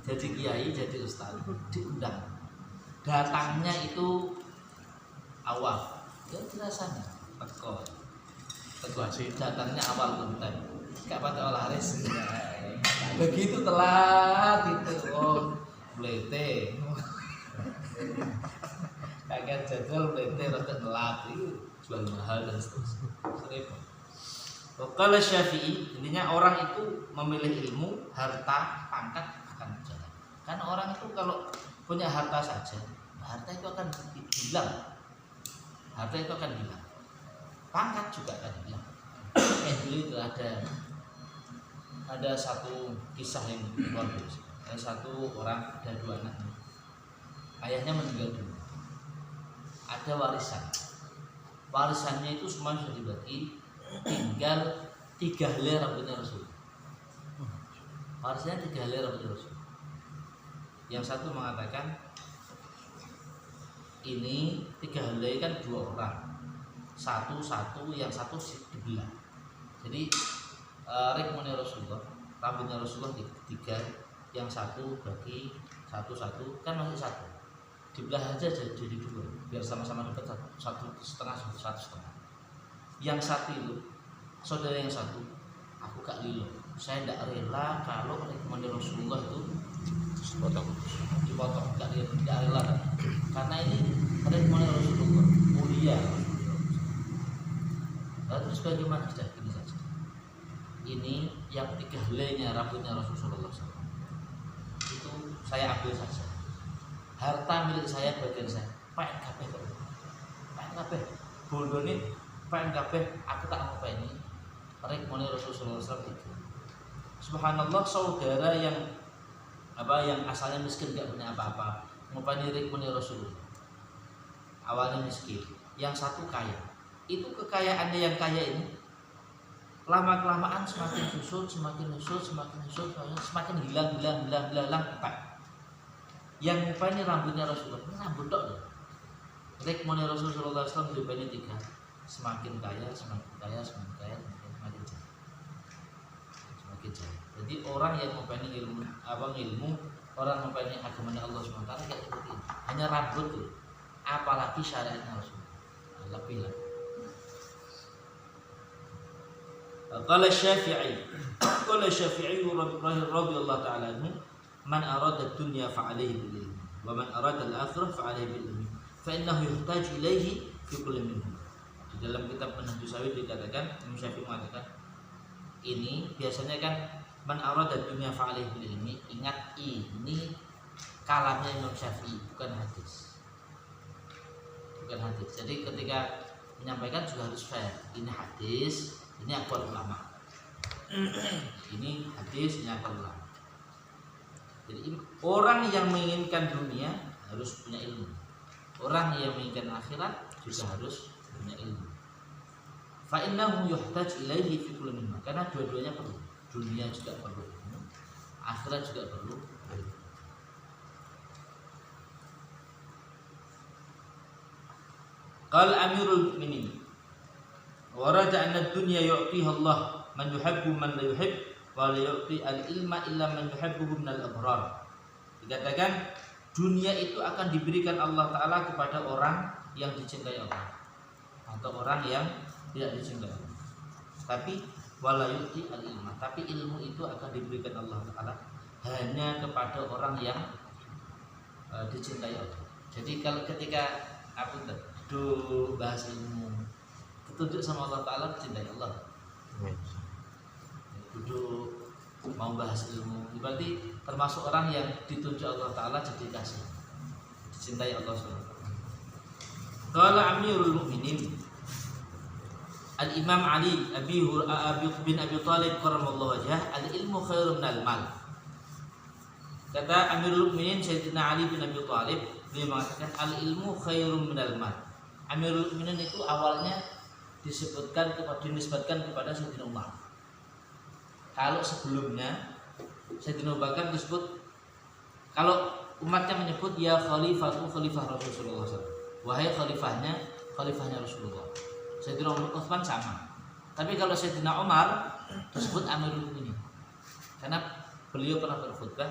jadi kiai, jadi ustaz, diundang. Datangnya itu awal, ya biasanya teko datangnya awal konten, gak pada olaris. Begitu telat itu, oh blete, kaget jadwal blete, rada telat itu jual mahal dan seterusnya. Kalau Syafi'i, intinya orang itu memilih ilmu, harta, pangkat akan berjalan. Karena orang itu kalau punya harta saja, harta itu akan hilang. Harta itu akan hilang. Pangkat juga akan hilang. Dulu itu ada satu kisah yang luar biasa. Ada satu orang, ada 2 anak. Ayahnya meninggal dulu. Ada warisan. Warisannya itu semua sudah dibagi, tinggal 3 helai rambutnya Rasul. Warisannya 3 helai rambutnya Rasul. Yang satu mengatakan ini 3 helai kan 2 orang, satu yang satu dibelah. Jadi rikmune Rasulullah, rambutnya Rasulullah 3, yang satu bagi satu kan masih 1, dibelah aja jadi 2 biar sama-sama dapat 1,5. Yang satu itu saudara yang satu, aku gak lilo, saya tidak rela kalau rikmune Rasulullah itu dipotong, gak rela, karena ini rikmune Rasulullah mulia. Lalu terus bagaimana saja gini saja, ini yang 3 helainya rambutnya Rasulullah SAW itu saya ambil saja, harta milik saya bagian saya, pengen kabeh bodoh nih, pengen kabeh, aku tak mau ini rikmune Rasulullah SAW itu. Subhanallah, saudara yang asalnya miskin gak punya apa-apa, ngupani rikmune Rasulullah, awalnya miskin, yang satu kaya. Itu kekayaannya yang kaya ini lama-kelamaan semakin susut, semakin hilang tak. Yang ngupani rambutnya Rasulullah, rambut tok loh. Rikmune Rasulullah SAW diupani 3, semakin kaya, semakin jaya. Jadi orang yang ngupani ilmu, orang ngupani agamanya Allah SWT kayak seperti ini. Hanya rambut tuh, apalagi syariatnya Rasulullah. Lebih lah. Qala Syafi'i radhiyallahu ta'ala anhu, man arada ad-dunya fa'alayhi bil ilmi wa man arada al-akhirah fa'alayhi bil ilmi fa innahu yuhtaju ilayhi fi kulli minhum. Di dalam kitab Manhajus Sawid dikatakan, Imam Syafi'i mengatakan, ini biasanya kan man arada ad-dunya fa'alayhi bil ilmi, ingat ini kalamnya Imam Syafi'i, bukan hadis. Jadi ketika menyampaikan juga harus fair. Ini hadis, ini aqwal ulama. Ini hadis, ini aqwal ulama. Jadi orang yang menginginkan dunia harus punya ilmu. Orang yang menginginkan akhirat juga harus punya ilmu. Fa innahu yuhtaj ilaihi fi kulli minhum. Karena dua-duanya perlu. Dunia juga perlu, akhirat juga perlu. Qal Amirul Mukminin, wa raja anna ad-dunya yu'tiha Allah man yuhibbu man la yuhibb wa la yu'ti al-ilma illa man yuhibbuhu min al-abrar. Dikatakan dunia itu akan diberikan Allah Ta'ala kepada orang yang dicintai Allah atau orang yang tidak dicintai Allah. Tapi wala yu'ti al-ilma, tapi ilmu itu akan diberikan Allah Ta'ala hanya kepada orang yang dicintai Allah. Jadi kalau ketika bahas ilmu ketunjuk sama Allah Ta'ala, dicintai Allah. Duduk mau bahas ilmu berarti termasuk orang yang ditunjuk Allah Ta'ala jadi kasih, dicintai Allah SWT. Qala Amirul Mukminin Al-Imam Ali bin Abi Thalib karramallahu wajhah, al-ilmu khairun minal mal. Kata Amirul Mukminin Sayyidina Ali bin Abi Thalib, beliau mengatakan al-ilmu khairun minal mal. Amirul Mukminin itu awalnya dinisbatkan kepada Sayyidina Umar. Kalau sebelumnya Sayyidina Abu Bakar disebut, kalau umatnya menyebut ya khalifah Rasulullah SAW, wahai khalifahnya Rasulullah. Sayyidina Utsman sama. Tapi kalau Sayyidina Umar disebut Amirul Mukminin karena beliau pernah berkhutbah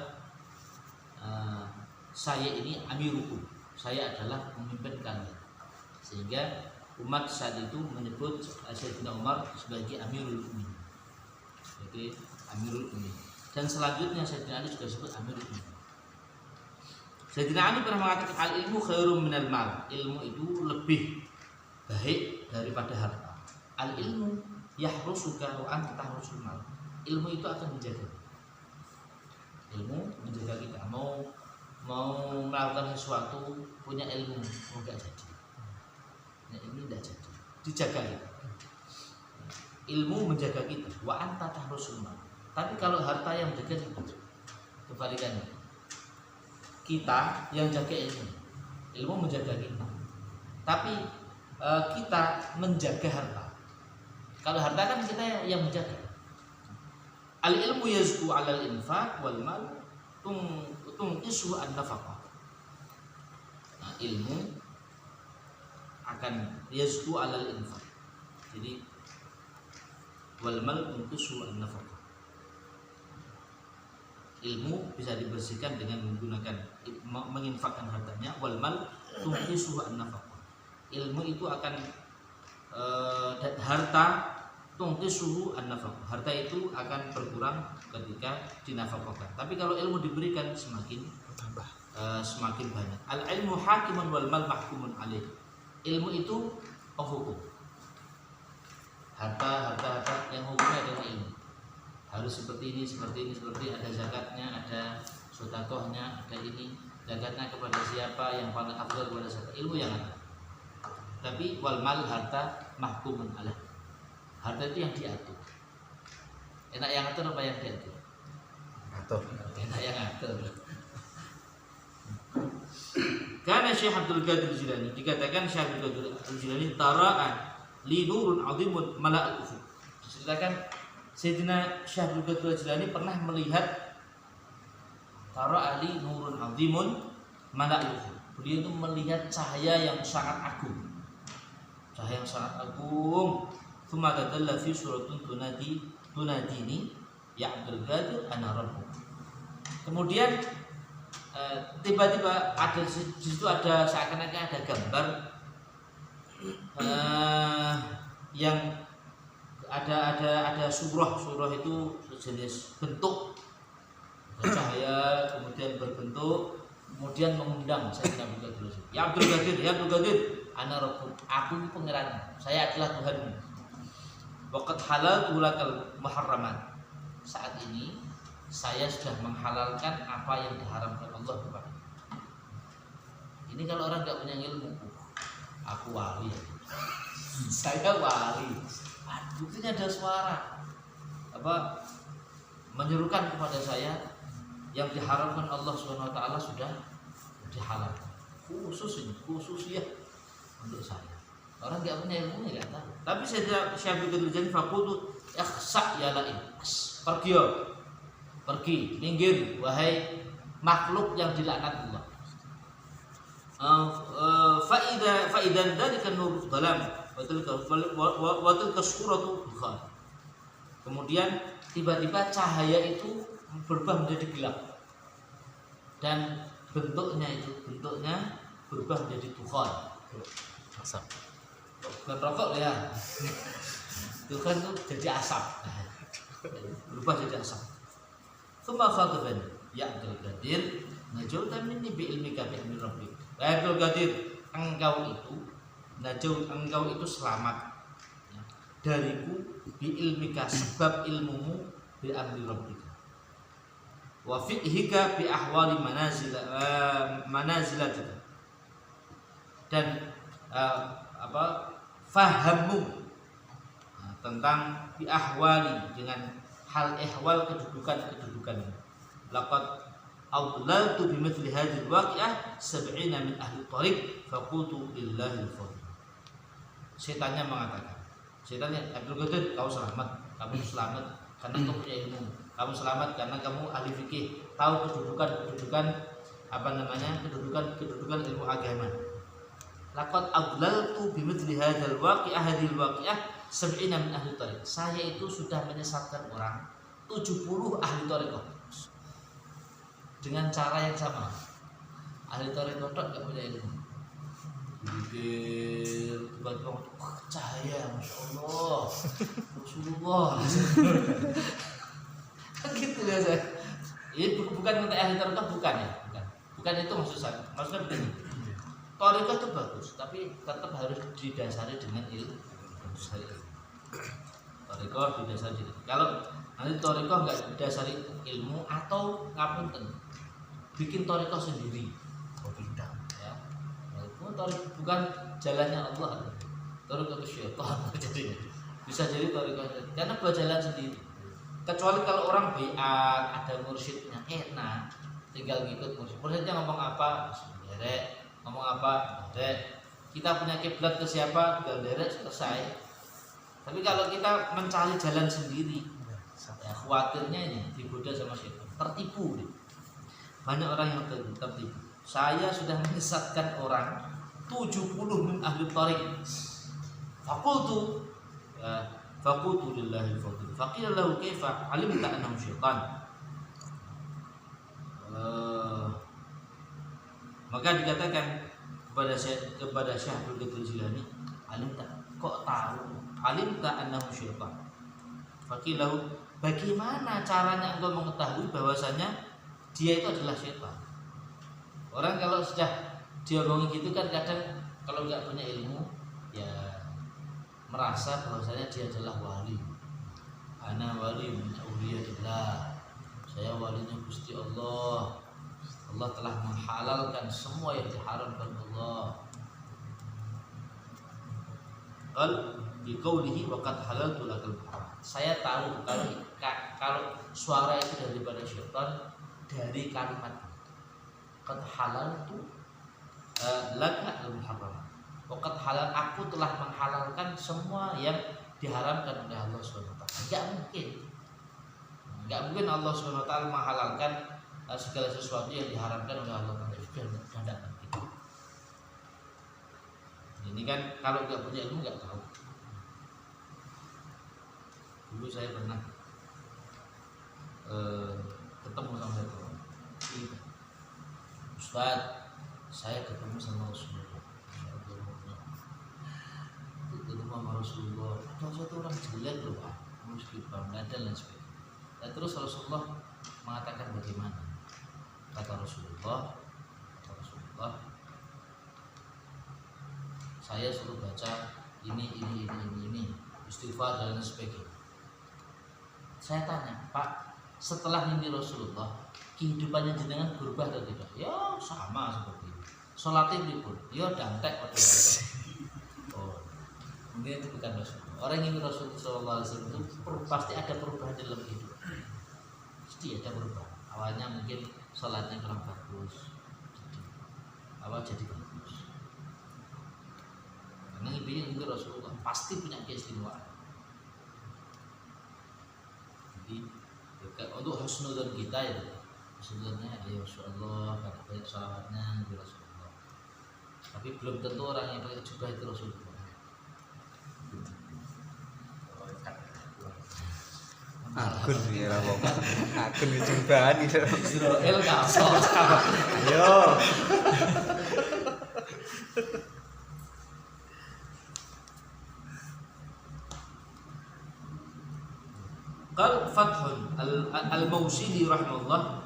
saya ini amirukum, saya adalah pemimpin kalian. Sehingga umat saat itu menyebut Sayyidina Umar sebagai Amirul Mukminin, sebagai Amirul Mukminin. Dan selanjutnya Sayyidina Ali juga disebut Amirul Mukminin. Sayyidina Ali pernah mengatakan al-ilmu khairum minal mal, ilmu itu lebih baik daripada harta. Al-ilmu yahrusuka wa anta tahrusul mal, ilmu itu akan menjaga. Ilmu menjaga kita. Mau melakukan sesuatu punya ilmu enggak jadi. Nah, ini tidak jadi. Dijaga kita. Ilmu menjaga kita. Wa anta tahrusul mal. Tapi kalau harta yang menjaga kita, kebalikannya. Kita yang jaga ilmu. Ilmu menjaga kita. Tapi kita menjaga harta. Kalau harta kan kita yang menjaga. Al ilmu yazku 'alal infaq wal mal tungqisu an-nafaqah. Nah, ilmu akan yazku 'alal infaq. Jadi wal mal tungqisu an-nafaqah. Ilmu bisa dibersihkan dengan menggunakan menginfakkan hartanya. Wal mal tungqisu an-nafaqah. Ilmu itu akan harta tungqisuhu an-nafaqah. Harta itu akan berkurang ketika dinafkahkan. Tapi kalau ilmu diberikan semakin bertambah, semakin banyak. Al-ilmu hakimun wal mal mahkumun alaih. Ilmu itu penghukum. Harta yang hukumnya adalah ilmu. Harus seperti ini, ada zakatnya, ada sedekahnya, ada ini. Zakatnya kepada siapa, yang paling afdal kepada zakat. Ilmu yang ada. Tapi wal mal harta mahkumun alaih. Harta itu yang diatur. Enak yang atur apa yang diatur? Atur. Enak yang atur. Karena Syekh Abdul Qadir Jilani, dikatakan Syekh Abdul Qadir Jilani tara'an li nurun 'azimun mala'al ufuq. Diceritakan Sayyidina Syekh Abdul Qadir Jilani pernah melihat tara'a li nurun 'azimun mala'al ufuq. Beliau itu melihat cahaya yang sangat agung. Cahaya yang sangat agung. Tsumma tadalla fi suratun tunadini ya Abdul Qadir ana rabbuk. Kemudian tiba-tiba ada di situ ada seakan-akan ada gambar yang ada surah itu sejenis bentuk cahaya, kemudian berbentuk, kemudian mengundang Sayyidina Abdul Qadir. Ya Abdul Qadir, ana rabbuk, aku ini pangeranmu, saya adalah Tuhanmu. Waqad halaltu lakal muharramat. Saat ini saya sudah menghalalkan apa yang diharamkan Allah kepada. Ini kalau orang enggak punya ilmu, aku wali. Saya wali. Buktinya ada suara menyerukan kepada saya yang diharamkan Allah Subhanahu wa taala sudah dihalalkan. Khusus ya untuk saya. Orang enggak punya ilmu enggak tahu. Tapi saya Syekh Abdul Qadir faqulu ikhsa ya lain. Pergi, minggir wahai makhluk yang dilaknat Allah. Faidan dari nur dalam watul kasuratu bukan. Kemudian tiba-tiba cahaya itu berubah menjadi gelap dan bentuknya berubah menjadi dukhan, asap. Bukan rokok ya. Dukhan itu jadi asap, berubah jadi asap. Tsumma khataban ya Abdul Qadir najauta minni bi ilmika bi ilmi rabbik. Abdul Qadir, engkau itu selamat dariku bi ilmika sebab ilmumu bi amri rabbika. Wa fiqhika bi ahwali manazilatika. Dan fahammu tentang bi ahwali dengan hal ihwal kedudukan. Laqad awlaltu bimithli hadhihi alwaqi'ah 70 min ahli thariq faqultu lillahi al-fadl. Setannya mengatakan, Abdul Qadir, kau selamat karena kau punya ilmu. Kamu selamat karena kamu ahli fikih, tahu kedudukan ilmu agama. Laqad awlaltu bimithli hadhihi alwaqi'ah 70 min ahli thariq. Saya itu sudah menyesatkan orang 70 ahli thariqah. dengan cara yang sama. Ahli tarekat nggak punya ilmu, pikir tiba-tiba cahaya, masya Allah, Rasulullah, kan gitu biasa. Ini bukan kata ahli tarekat, bukan ya, bukan itu maksud saya. Maksudnya begini, tarekat itu bagus, tapi tetap harus didasari dengan ilmu. Tarekat didasari. Kalau nanti tarekat nggak didasari ilmu atau ngapunten, bikin tarekat sendiri, pindah ya. Bukan jalannya Allah, tarekat itu syaitan. Jadi bisa jadi tarekat karena buat jalan sendiri. Kecuali kalau orang biat ada mursyidnya enak, tinggal ngikut mursyid. Mursyidnya ngomong apa, derek. Ngomong apa, derek. Kita punya kiblat ke siapa, tinggal derek, selesai. Tapi kalau kita mencari jalan sendiri, ya khawatirnya ini digoda sama syaitan, tertipu. Banyak orang yang tertipu. Saya sudah menyesatkan orang 70 min ahli thariq. Faqultu lillahi al-fadl. Faqila lahu kaifa alimta annahu syaitan. Maka dikatakan kepada Syekh Abdul Qadir Jilani, alimta, kok tahu? Alimta annahu syaitan. Faqilahu, bagaimana caranya engkau mengetahui bahwasanya dia itu adalah syaitan? Orang kalau sudah diomongin gitu kan kadang kalau nggak punya ilmu ya merasa bahwasanya dia adalah wali. Ana wali min awliyaillah. Saya walinya Gusti Allah. Allah telah menghalalkan semua yang diharamkan Allah. Qal bi qawlihi wa qad halaltu lakal haram. Saya tahu kalau suara itu daripada syaitan dari kalimat qad halaltu laka al-muharram. Wa qad halal, aku telah menghalalkan semua yang diharamkan oleh Allah Subhanahu wa taala. Enggak mungkin Allah Subhanahu wa taala menghalalkan segala sesuatu yang diharamkan oleh Allah Taala. Ini kan kalau nggak punya ilmu nggak tahu. Dulu saya pernah ketemu sama orang, Ustaz, saya ketemu sama Rasulullah. Ketemu sama Rasulullah. Ada satu orang jelek loh Pak, muslim, dan lain sebagainya. Dan terus Rasulullah mengatakan bagaimana? Kata Rasulullah, saya suruh baca ini, istighfar dan lain sebagainya. Saya tanya, Pak, setelah ini Rasulullah, kehidupannya jenengan berubah atau tidak? Ya sama seperti itu. Sholatnya pun, ya dantek pada oh, mungkin itu bukan Rasulullah. Orang yang Rasulullah SAW itu pasti ada perubahan dalam hidup. Pasti ada perubahan. Awalnya mungkin sholatnya kurang bagus, jadi bagus. Karena intinya itu Rasulullah pasti punya keistimewaan. Jadi untuk husnudzon kita ya, husnudzonnya ya Rasulullah, karena banyak sholawatnya di Rasulullah. Tapi belum tentu orang yang pakai jubah itu Rasulullah. Akun ya Bapak. Akun jubahan itu. Israel kasar. Ayo. Qal Fathun al-Mausili rahimahullah,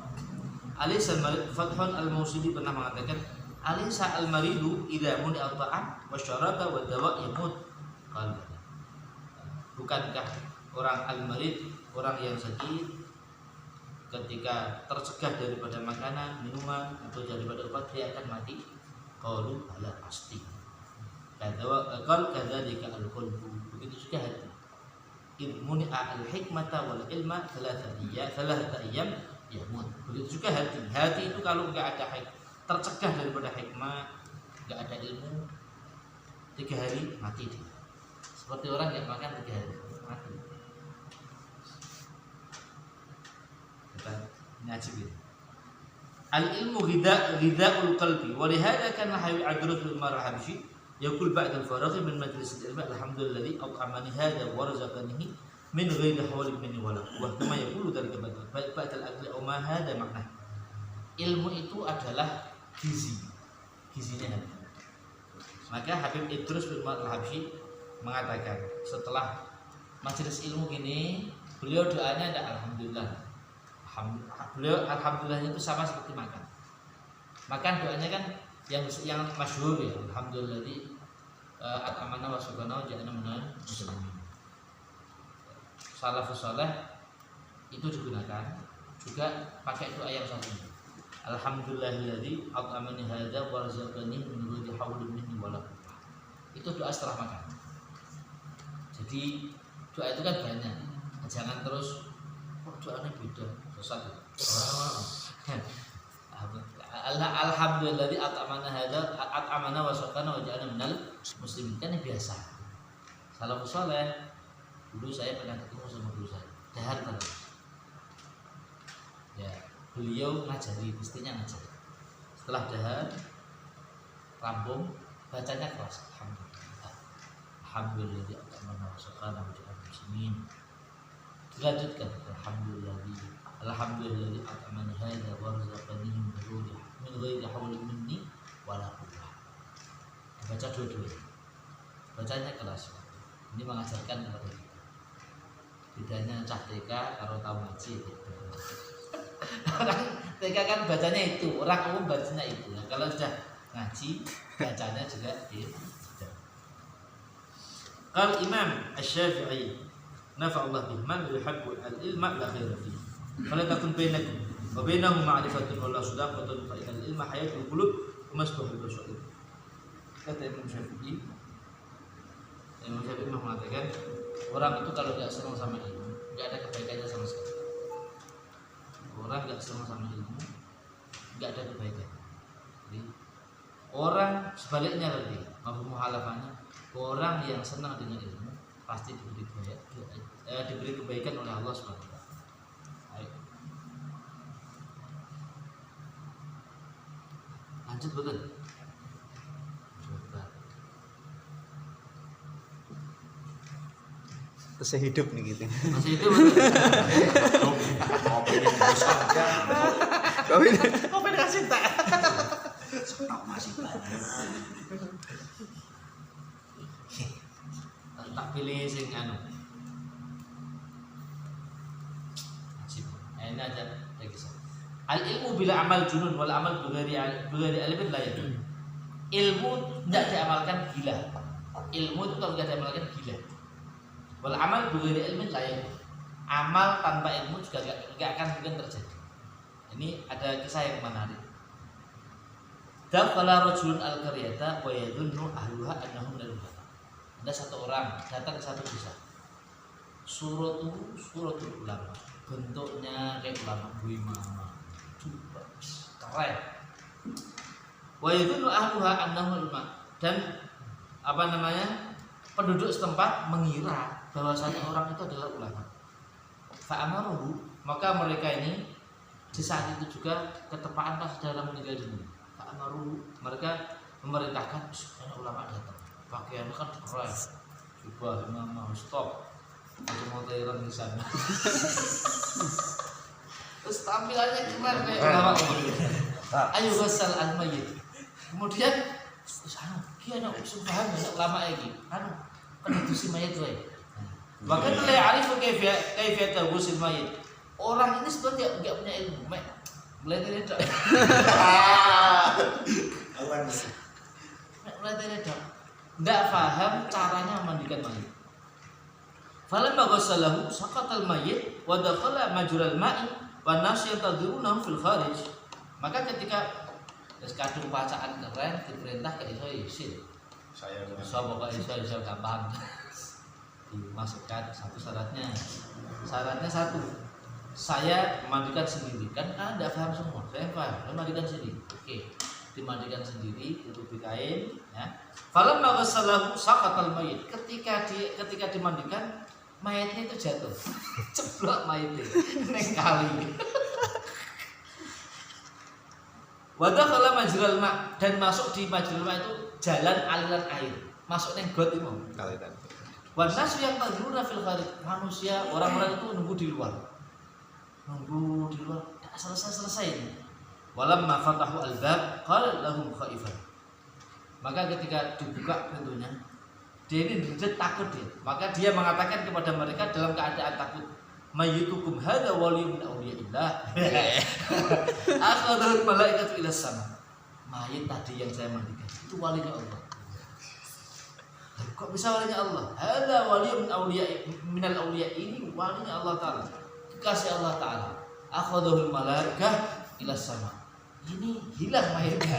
Alaysa Fathun al-Mausili pernah mengatakan, Alaysa al-maridu idza muni al-ta'am wa syaraba wa dawa yamut. Qal, bukankah orang al-marid, orang yang sakit, ketika tercegah daripada makanan, minuman atau daripada obat dia akan mati? Qalu bala pasti. Qal kadzalika al-qalbu, begitu juga hati. Ilmuni al-hikmata wal ilma thalathata ayyam yamut. Begitu juga hati. Hati itu kalau enggak ada tercegah daripada hikmah, enggak ada ilmu, 3 hari mati dia. Seperti orang yang makan 3 hari mati. Kita ngaji gitu. Al-ilmu ghidha'ul qalbi wa lihada kana hawi adrus bil marhabishi yaqul ba'da al-faragh min majlis al-ilm alhamdulillah at'amani hada wa razaqanihi min ghairi hawli minni wala quwwah kama yaqulu dzalika ba'da al-akli aw ma hada makna. ilmu itu adalah gizinya hati. Maka Habib Idrus bin Muhammad Al-Habsyi mengatakan setelah majelis ilmu gini, beliau doanya ada alhamdulillah. Beliau alhamdulillahnya itu sama seperti makan. Makan doanya kan yang masyhur ya, alhamdulillahi at'amana wa saqana wa ja'alna minal muslimin. Salafus saleh itu digunakan juga pakai doa yang satu ini. Alhamdulillahilladzi at'amani hadza wa razaqani min ghairi haulin minni wala quwwah. Itu doa setelah makan. Jadi doa itu kan banyak. Jangan terus doanya beda, sesat. Alhamdulillah at'amana wa saqana wa ja'alna minal muslimin, kan ini biasa. Salafus saleh dulu saya pernah ketemu sama guru saya, dahar terus. Ya, beliau ngajari, mestinya ngajari. Setelah dahar rampung, bacanya keras. Alhamdulillah at'amana wa saqana wa ja'alna muslimin. Dilanjutkan Alhamdulillah at'amani hadza wa razaqani min ghairi haulin minni wala quwwah. Baca dua-duanya. Bacanya keras. Ini mengajarkan kepada kita. Bedanya cah TK kalau tahu ngaji gitu. Orang TK kan bacanya itu, orang umum bacanya itu. Nah, kalau sudah ngaji, bacanya juga gitu. Qal Imam Asy-Syafi'i nafa'allahu bihi man yuhibbu al-ilma la khaira fihi. Fala takun bainakum wa bainahum ma'rifatun wa la sadaqatun fa innal ilma hayatul qulub wa masbahul basair. Kata Imam Syafi'i mengatakan orang itu kalau tidak senang sama ilmu, tidak ada kebaikannya sama sekali. Orang tidak senang sama ilmu, tidak ada kebaikan. Jadi orang sebaliknya lebih, mafhum muhalafahnya, orang yang senang dengan ilmu pasti diberi kebaikan oleh Allah Subhanahu wa taala. Lanjut betul. Masih hidup nih gitu. Masih hidup. Kopi kasih tak. Masih tak pilih sing anu. Ini ada lagi. Al ilmu bila amal junun wal amal bighairi ilmin la yakun. Ilmu tidak diamalkan gila. Ilmu itu kalau tidak diamalkan gila. Wal amal bighairi ilmin la yakun. Amal tanpa ilmu juga enggak akan mungkin terjadi. Ini ada kisah yang menarik. Dakhala rajulun al-qaryata wa yadhunnu ahluha annahum laluha. Ada satu orang datang ke satu desa. Suratul ulama. Bentuknya kayak ulama Buimama. Keren. Wa yadhunnu ahluha annahum ulama. Dan penduduk setempat mengira bahwasanya orang itu adalah ulama. Fa'amaruhu, maka mereka ini di saat itu juga ketepaan pas dalam meninggal dunia. Fa'amaruhu, mereka memerintahkan supaya ulama datang. Pakaiannya kan keren. Coba imam stop. Ada modern di sana. Terus tampilannya keren kayak ulama. Ayo ghasal al-mayyit. Kemudian kiana subhan ulama iki. Pendudusi mayat wae. Bahkan la ya'rifu kaifa taghussil mayit. Orang ini sebenarnya enggak punya ilmu. Mulai dari itu. Mulai dari itu. Enggak paham caranya memandikan mayit. Falamma ghassalahu saqatal mayyit wa dakhala majral ma'i wan nas yantadhirunahu fil kharij. Maka ketika kadung bacaan keren diperintah ke iso. Saya pokoknya gampang. Dimasukkan satu syaratnya satu, saya memandikan sendiri kan tidak paham semua, saya paham memandikan sendiri. Oke, dimandikan sendiri, tutupi kain ya. Falamma ghassalahu saqatal mayyit. Ketika dimandikan mayatnya itu jatuh. Ceblok mayatnya neng kali. Wa dakhala majral ma, dan masuk di majral ma itu jalan aliran air. Masuk neng got itu. Aliran. Wan nasu yang tadruna fil kharij, manusia orang-orang itu nunggu di luar, tidak selesai. Walamma fatahu al-bab qala lahum khaifan. Maka ketika dibuka pintunya, dia ini berdiri takut dia. Maka dia mengatakan kepada mereka dalam keadaan takut, mayyitukum hadza waliyyun min awliyaillah. Akhadhal malaikatu ila sama. Mayit tadi yang saya mandikan itu walinya Allah. Kok bisa walinya Allah? Hadza waliyyun min awliya ini walinya Allah Taala. Kekasih Allah Taala. Akhadhal malaikah ila sama. Ini hilang mayitnya.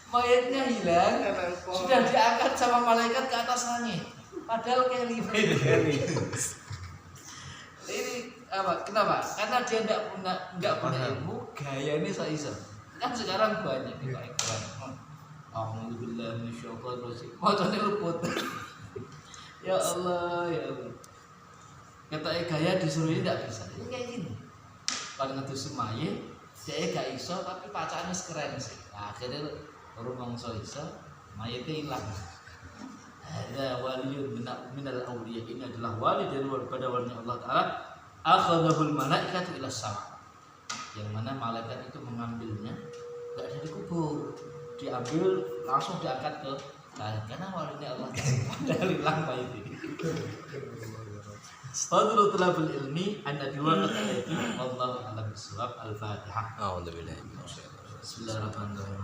Mayatnya hilang, sudah diangkat sama malaikat ke atas langit. Padahal Kelly. Ini apa? Kenapa? Karena dia enggak punya ilmu, gaya ini iso. Kan sekarang banyak di Pak Iklan. Alhamdulillah minasyaitonir rajim. Macane luput. Ya Allah, ya Allah. Kata gaya disuruh ini enggak bisa. Ini kayak gini. Pada ngedusi mayit, dia gak iso tapi pacarnya keren sih. Nah, akhirnya rumong iso mayitnya hilang. Ada waliyun minal awliya, ini adalah wali dari daripada walinya Allah Ta'ala. Akhadhahul malaikatu ila sama, yang mana malaikat itu mengambilnya gak dari kubur, diambil langsung diangkat ke langit karena walinya Allah Ta'ala. Padahal hilang mayit ini. Fadlu talabul ilmi an adwa al-ayati wallahu a'lam bissawab. Al-Fatihah. A'udzubillahi minasyaitonir rajim. Bismillahirrahmanirrahim.